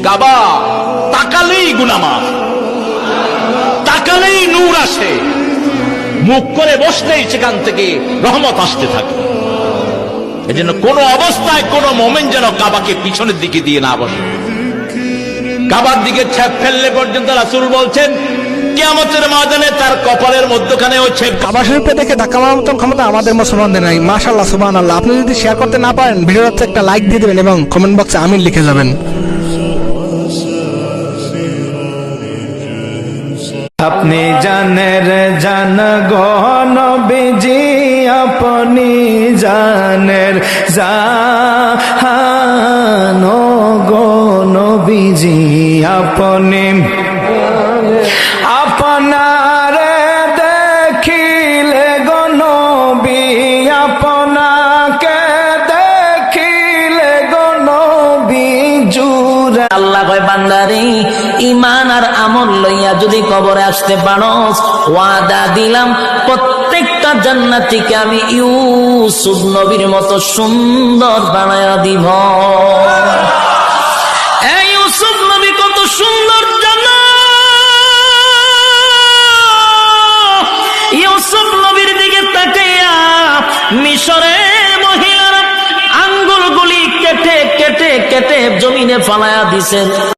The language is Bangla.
কাবা তাকালেই গুনাহ মাফ, তাকালেই নূর আসে, মুখ করে বসলেই সেখান থেকে রহমত আসতে থাকে। এজন্য কোন অবস্থায় কোন মোমেন যেন কাবাকে পিছনের দিকে দিয়ে না বসে। কাবার দিকে ছেপ ফেললে পর্যন্ত রাসূল বলছেন কিয়ামতের ময়দানে তার কপালের মধ্যখানে ওই ছেপ। কাবা শরীফে দেখে ধাক্কা মারার মতন ক্ষমতা আমাদের মুসলমানদের নাই। মাশাআল্লাহ, সুবহানাল্লাহ। আপনি যদি শেয়ার করতে না পারেন ভিডিওতে একটা লাইক দিয়ে দেবেন এবং কমেন্ট বক্সে আমিন লিখে যাবেন। আপনি জানের জান গো নবীজি, আপনি জানের জান গো নবীজি, আপনি আপনারে দেখিলে গো নবী, আপনাকে দেখিলে গো নবী জুরে। আল্লাহ কয় বান্দারে ঈমান আর আমল লইয়া যদি কবরে আসতে পারোস, ওয়াদা দিলাম প্রত্যেকটা জান্নাতীকে আমি ইউসুফ নবীর মতো সুন্দর বানায়া দিব। এই ইউসুফ নবী কত সুন্দর জানো? ইউসুফ নবীর দিকে তাকাইয়া মিশরের মহিলারা আঙ্গুলগুলি কেটে কেটে কেটে জমিনে ফালায়া দিছেন।